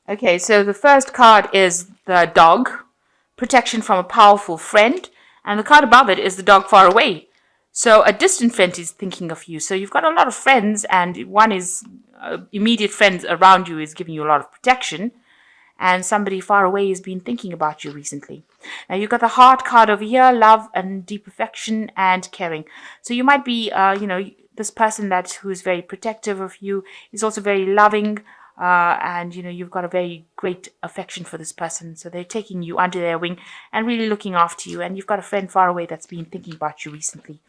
Okay, so the first card is the dog, protection from a powerful friend, and the card above it is the dog far away. So a distant friend is thinking of you. So you've got a lot of friends, and one is immediate friends around you is giving you a lot of protection, and somebody far away has been thinking about you recently. Now you've got the heart card over here, love and deep affection and caring. So you might be, this person who is very protective of you is also very loving, and you've got a very great affection for this person. So they're taking you under their wing and really looking after you. And you've got a friend far away that's been thinking about you recently.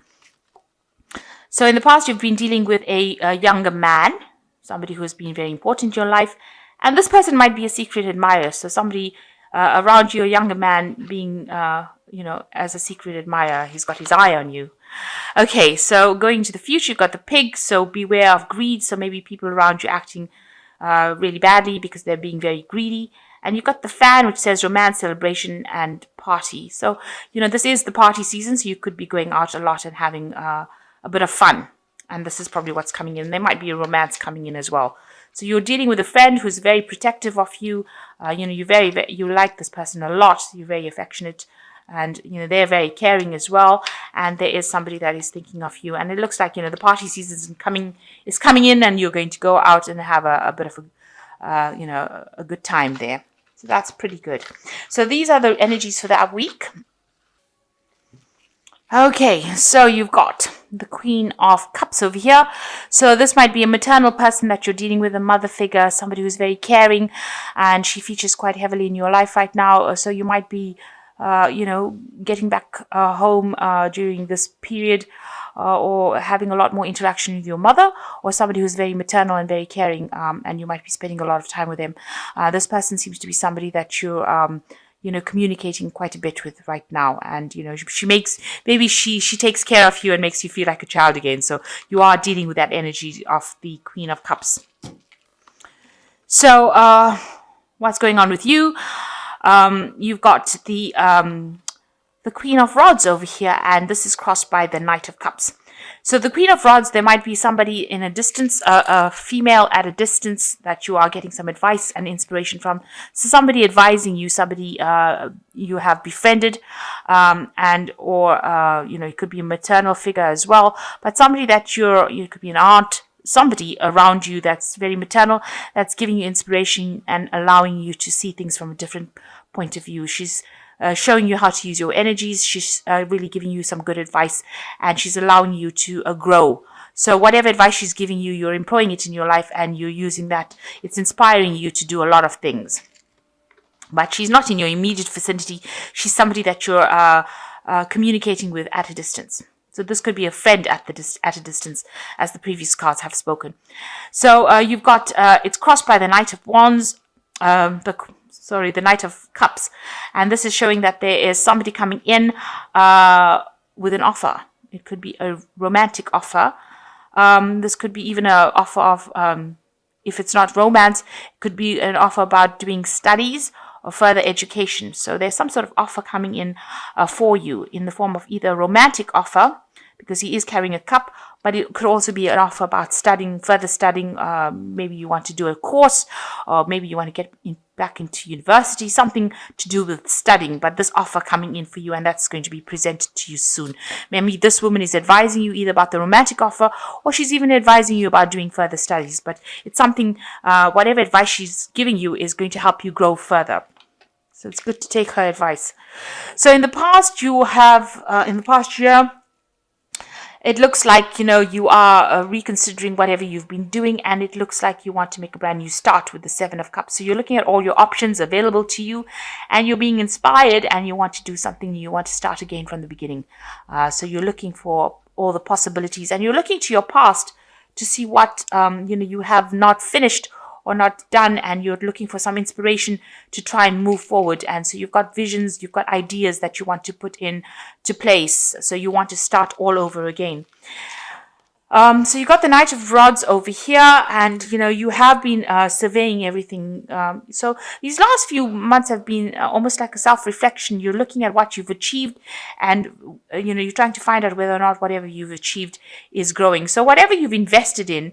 So in the past, you've been dealing with a younger man, somebody who has been very important in your life. And this person might be a secret admirer. So somebody around you, a younger man being, as a secret admirer, he's got his eye on you. Okay, so going to the future, you've got the pig. So beware of greed. So maybe people around you acting really badly because they're being very greedy. And you've got the fan, which says romance, celebration, and party. So, this is the party season. So you could be going out a lot and having a bit of fun. And this is probably what's coming in. There might be a romance coming in as well. So you're dealing with a friend who's very protective of you. You like this person a lot. You're very affectionate, and they're very caring as well. And there is somebody that is thinking of you. And it looks like the party season is coming in, and you're going to go out and have a bit of a good time there. So that's pretty good. So these are the energies for that week. Okay, so you've got the Queen of Cups over here. So this might be a maternal person that you're dealing with, a mother figure, somebody who's very caring, and she features quite heavily in your life right now. So you might be, getting back home during this period, or having a lot more interaction with your mother, or somebody who's very maternal and very caring, and you might be spending a lot of time with them. This person seems to be somebody that you're communicating quite a bit with right now. And, she takes care of you and makes you feel like a child again. So you are dealing with that energy of the Queen of Cups. So, what's going on with you? You've got the Queen of Rods over here, and this is crossed by the Knight of Cups. So the Queen of Rods, there might be somebody in a distance, a female at a distance that you are getting some advice and inspiration from. So somebody advising you, somebody you have befriended, or it could be a maternal figure as well, but somebody that you could be an aunt, somebody around you that's very maternal, that's giving you inspiration and allowing you to see things from a different point of view. She's showing you how to use your energies. She's really giving you some good advice, and she's allowing you to grow. So whatever advice she's giving you, you're employing it in your life, and you're using that. It's inspiring you to do a lot of things. But she's not in your immediate vicinity. She's somebody that you're communicating with at a distance. So this could be a friend at a distance, as the previous cards have spoken. So you've got, it's crossed by the Knight of Wands, the Knight of Cups. And this is showing that there is somebody coming in with an offer. It could be a romantic offer. This could be even an offer of, if it's not romance, it could be an offer about doing studies or further education. So there's some sort of offer coming in for you in the form of either a romantic offer, because he is carrying a cup, but it could also be an offer about further studying. Maybe you want to do a course, or maybe you want to get back into university, something to do with studying, but this offer coming in for you, and that's going to be presented to you soon. Maybe this woman is advising you either about the romantic offer, or she's even advising you about doing further studies, but it's something, whatever advice she's giving you is going to help you grow further. So it's good to take her advice. So in the past, in the past year, it looks like, you are reconsidering whatever you've been doing, and it looks like you want to make a brand new start with the Seven of Cups. So you're looking at all your options available to you, and you're being inspired, and you want to do something new. You want to start again from the beginning. So you're looking for all the possibilities, and you're looking to your past to see what, you have not finished or not done, and you're looking for some inspiration to try and move forward. And so you've got visions, you've got ideas that you want to put in to place. So you want to start all over again. So you got the Knight of Rods over here, and you have been surveying everything. So these last few months have been almost like a self-reflection. You're looking at what you've achieved, and you're trying to find out whether or not whatever you've achieved is growing. So whatever you've invested in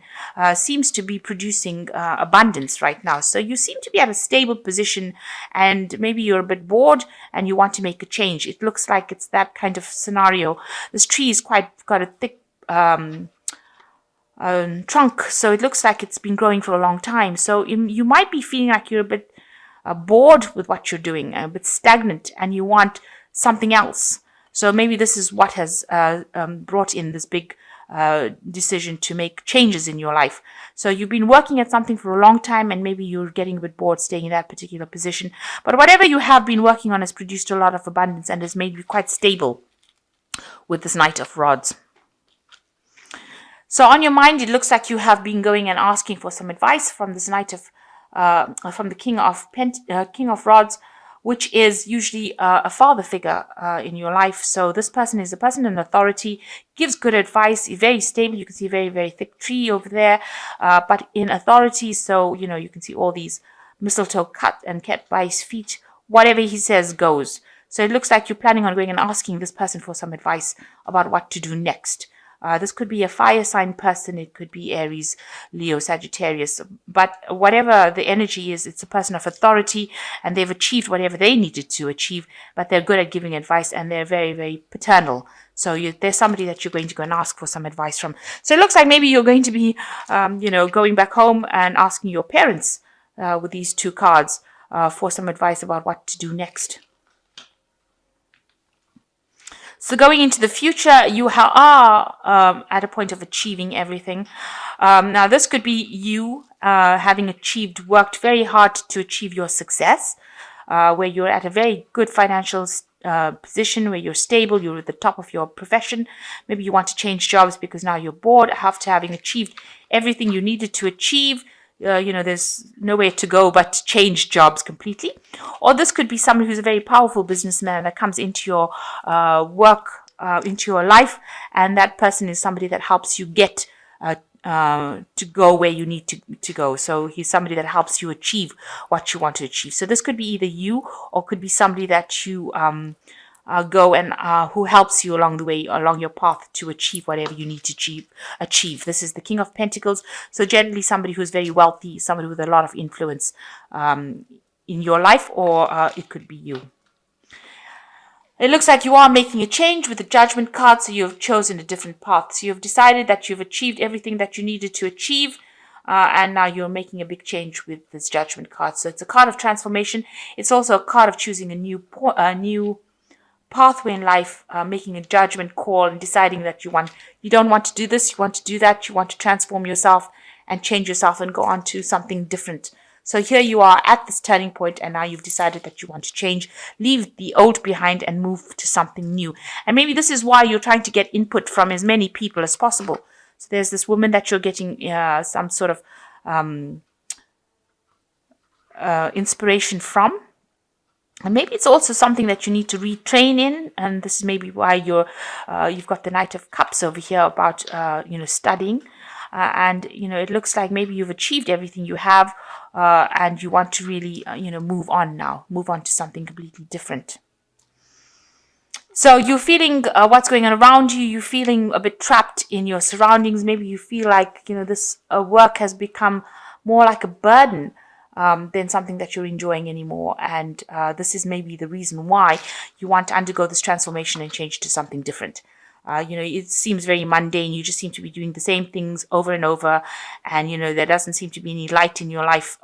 seems to be producing abundance right now. So you seem to be at a stable position, and maybe you're a bit bored and you want to make a change. It looks like it's that kind of scenario. This tree is got a thick trunk, so it looks like it's been growing for a long time. So you might be feeling like you're a bit bored with what you're doing, a bit stagnant, and you want something else. So maybe this is what has brought in this big decision to make changes in your life. So you've been working at something for a long time, and maybe you're getting a bit bored staying in that particular position. But whatever you have been working on has produced a lot of abundance and has made you quite stable with this Knight of Rods. So on your mind, it looks like you have been going and asking for some advice from this from the King of Rods, which is usually a father figure in your life. So this person is a person in authority, gives good advice, is very stable. You can see a very, very thick tree over there, but in authority. So, you can see all these mistletoe cut and kept by his feet. Whatever he says goes. So it looks like you're planning on going and asking this person for some advice about what to do next. This could be a fire sign person. It could be Aries, Leo, Sagittarius. But whatever the energy is, it's a person of authority, and they've achieved whatever they needed to achieve, but they're good at giving advice, and they're very, very paternal. So there's somebody that you're going to go and ask for some advice from. So it looks like maybe you're going to be, going back home and asking your parents with these two cards for some advice about what to do next. So going into the future, you are at a point of achieving everything. Now, this could be you having worked very hard to achieve your success, where you're at a very good financial position, where you're stable, you're at the top of your profession. Maybe you want to change jobs because now you're bored after having achieved everything you needed to achieve. There's nowhere to go but to change jobs completely. Or this could be someone who's a very powerful businessman that comes into your work, into your life, and that person is somebody that helps you get to go where you need to go. So he's somebody that helps you achieve what you want to achieve. So this could be either you, or could be somebody that you go and who helps you along the way, along your path to achieve whatever you need to achieve. This is the King of Pentacles. So generally somebody who's very wealthy, somebody with a lot of influence in your life, or it could be you. It looks like you are making a change with the Judgment card, so you've chosen a different path. So you've decided that you've achieved everything that you needed to achieve, and now you're making a big change with this Judgment card. So it's a card of transformation. It's also a card of choosing a new pathway in life, making a judgment call and deciding that you don't want to do this, you want to do that, you want to transform yourself and change yourself and go on to something different. So here you are at this turning point, and now you've decided that you want to change, leave the old behind and move to something new. And maybe this is why you're trying to get input from as many people as possible. So there's this woman that you're getting some sort of inspiration from. And maybe it's also something that you need to retrain in, and this is maybe why you've got the Knight of Cups over here about studying, and it looks like maybe you've achieved everything you have, and you want to really move on to something completely different. So you're feeling what's going on around you. You're feeling a bit trapped in your surroundings. Maybe you feel like this work has become more like a burden than something that you're enjoying anymore. And this is maybe the reason why you want to undergo this transformation and change to something different. It seems very mundane. You just seem to be doing the same things over and over. And, there doesn't seem to be any light in your life.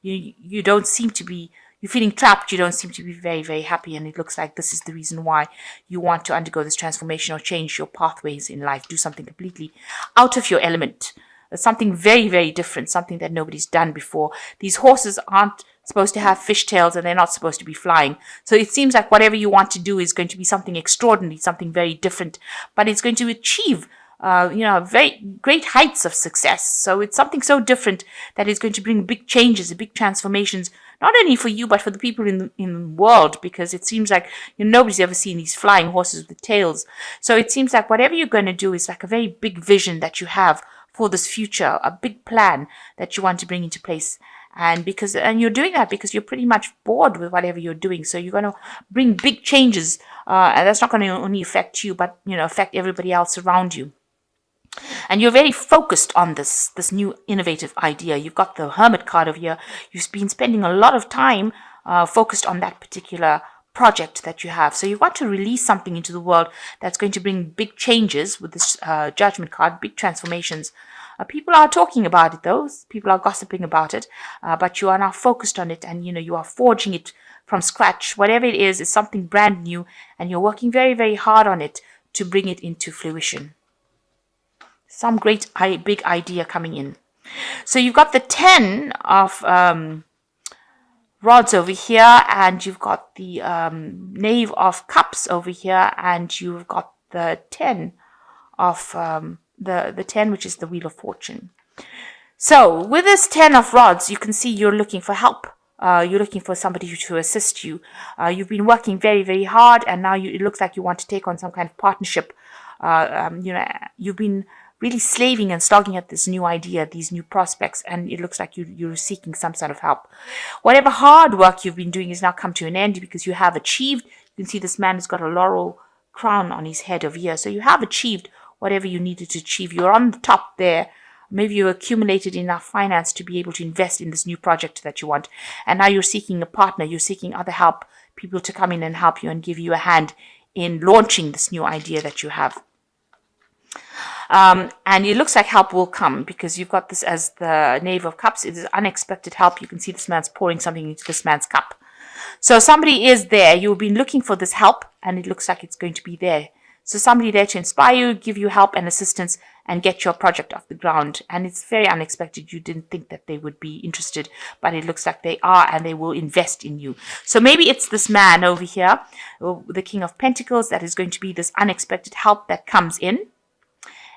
You don't seem to be, you're feeling trapped. You don't seem to be very, very happy. And it looks like this is the reason why you want to undergo this transformation or change your pathways in life. Do something completely out of your element. Something very, very different, something that nobody's done before. These horses aren't supposed to have fishtails, and they're not supposed to be flying. So it seems like whatever you want to do is going to be something extraordinary, something very different, but it's going to achieve very great heights of success. So it's something so different that is going to bring big changes, big transformations, not only for you, but for the people in the world, because it seems like nobody's ever seen these flying horses with tails. So it seems like whatever you're going to do is like a very big vision that you have for this future, a big plan that you want to bring into place. And you're doing that because you're pretty much bored with whatever you're doing. So you're going to bring big changes, and that's not going to only affect you, but affect everybody else around you. And you're very focused on this new innovative idea. You've got the Hermit card over here. You've been spending a lot of time focused on that particular project that you have. So you want to release something into the world that's going to bring big changes with this Judgment card, big transformations. People are talking about it, though. People are gossiping about it, but you are now focused on it, and you are forging it from scratch. Whatever it is something brand new, and you're working very, very hard on it to bring it into fruition. Some great big idea coming in. So you've got the 10 of rods over here, and you've got the Knave of Cups over here, and you've got the 10 of the 10, which is the Wheel of Fortune. So with this 10 of rods, you can see you're looking for help. You're looking for somebody to assist you. You've been working very, very hard, and now it looks like you want to take on some kind of partnership. You've been really slaving and slogging at this new idea, these new prospects, and it looks like you're seeking some sort of help. Whatever hard work you've been doing has now come to an end because you have achieved. You can see this man has got a laurel crown on his head over here. So you have achieved whatever you needed to achieve. You're on the top there. Maybe you accumulated enough finance to be able to invest in this new project that you want. And now you're seeking a partner. You're seeking other help, people to come in and help you and give you a hand in launching this new idea that you have. And it looks like help will come because you've got this as the Knave of Cups. It is unexpected help. You can see this man's pouring something into this man's cup. So somebody is there. You've been looking for this help, and it looks like it's going to be there. So somebody there to inspire you, give you help and assistance, and get your project off the ground. And it's very unexpected. You didn't think that they would be interested, but it looks like they are, and they will invest in you. So maybe it's this man over here, the King of Pentacles, that is going to be this unexpected help that comes in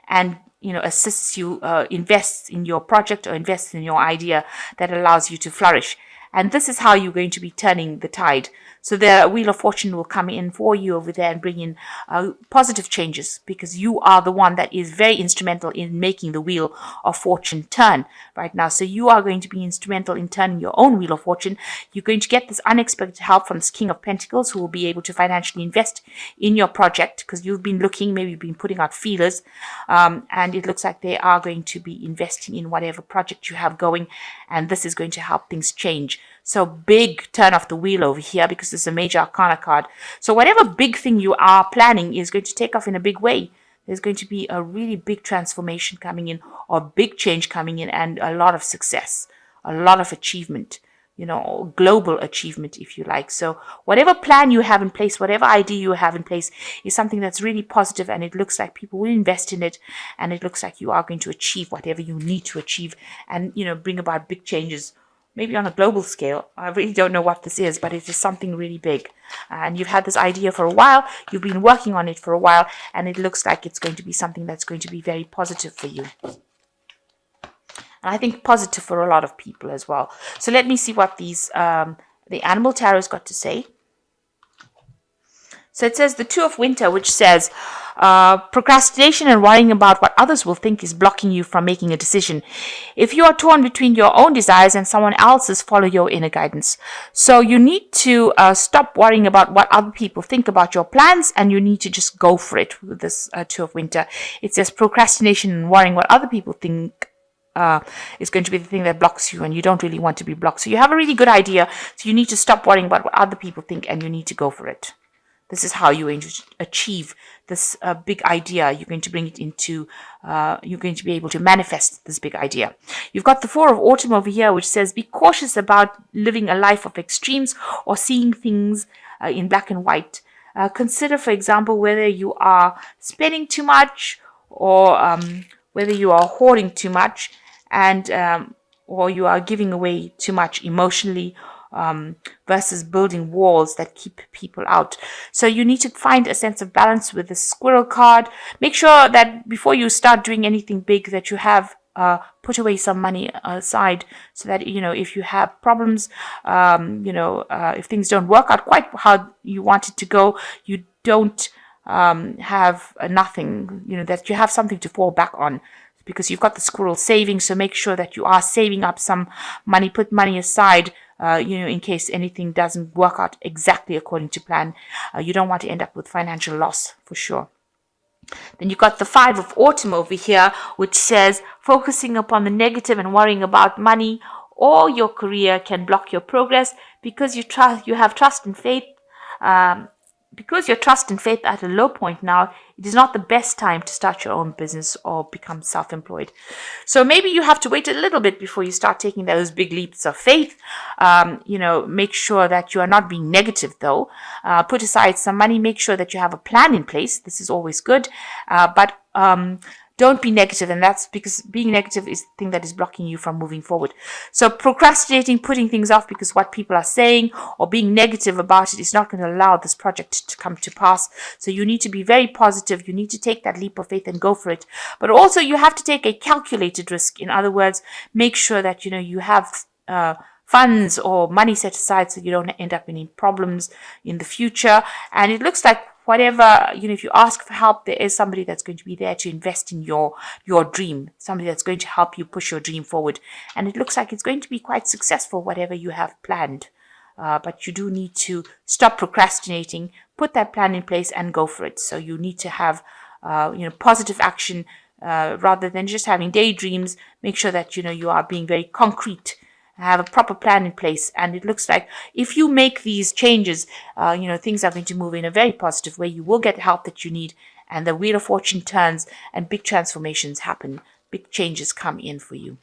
and assists you, invests in your project or invests in your idea that allows you to flourish. And this is how you're going to be turning the tide. So the Wheel of Fortune will come in for you over there and bring in positive changes, because you are the one that is very instrumental in making the Wheel of Fortune turn right now. So you are going to be instrumental in turning your own Wheel of Fortune. You're going to get this unexpected help from this King of Pentacles, who will be able to financially invest in your project, because you've been looking, maybe you've been putting out feelers, and it looks like they are going to be investing in whatever project you have going, and this is going to help things change. So big turn of the wheel over here, because this is a major arcana card. So whatever big thing you are planning is going to take off in a big way. There's going to be a really big transformation coming in, or big change coming in, and a lot of success, a lot of achievement, global achievement, if you like. So whatever plan you have in place, whatever idea you have in place is something that's really positive, and it looks like people will invest in it, and it looks like you are going to achieve whatever you need to achieve, and, bring about big changes. Maybe on a global scale. I really don't know what this is, but it is something really big. And you've had this idea for a while. You've been working on it for a while, and it looks like it's going to be something that's going to be very positive for you. And I think positive for a lot of people as well. So let me see what these the Animal Tarot's got to say. So it says the Two of Winter, which says procrastination and worrying about what others will think is blocking you from making a decision. If you are torn between your own desires and someone else's, follow your inner guidance. So you need to stop worrying about what other people think about your plans, and you need to just go for it with this Two of Winter. It says procrastination and worrying what other people think is going to be the thing that blocks you, and you don't really want to be blocked. So you have a really good idea, so you need to stop worrying about what other people think, and you need to go for it. This is how you're going to achieve this big idea. You're going to bring it into, you're going to be able to manifest this big idea. You've got the Four of Autumn over here, which says be cautious about living a life of extremes or seeing things in black and white. Consider, for example, whether you are spending too much, or whether you are hoarding too much, and or you are giving away too much emotionally, versus building walls that keep people out. So you need to find a sense of balance with the Squirrel card. Make sure that before you start doing anything big, that you have put away some money aside so that, if you have problems, if things don't work out quite how you want it to go, you don't have nothing, that you have something to fall back on, because you've got the squirrel saving. So make sure that you are saving up some money, put money aside, in case anything doesn't work out exactly according to plan. You don't want to end up with financial loss for sure. Then you've got the 5 of autumn over here, which says focusing upon the negative and worrying about money or your career can block your progress because you have trust and faith. Because your trust and faith are at a low point now, it is not the best time to start your own business or become self-employed. So maybe you have to wait a little bit before you start taking those big leaps of faith. Make sure that you are not being negative though. Put aside some money, make sure that you have a plan in place. This is always good. But don't be negative, and that's because being negative is the thing that is blocking you from moving forward. So procrastinating, putting things off because what people are saying or being negative about it is not going to allow this project to come to pass. So you need to be very positive. You need to take that leap of faith and go for it. But also you have to take a calculated risk. In other words, make sure that you have funds or money set aside so you don't end up in any problems in the future. And it looks like whatever, if you ask for help, there is somebody that's going to be there to invest in your dream, somebody that's going to help you push your dream forward. And it looks like it's going to be quite successful, whatever you have planned. But you do need to stop procrastinating, put that plan in place and go for it. So you need to have, positive action rather than just having daydreams. Make sure that, you are being very concrete, have a proper plan in place. And it looks like if you make these changes, things are going to move in a very positive way. You will get the help that you need, and the wheel of fortune turns and big transformations happen. Big changes come in for you.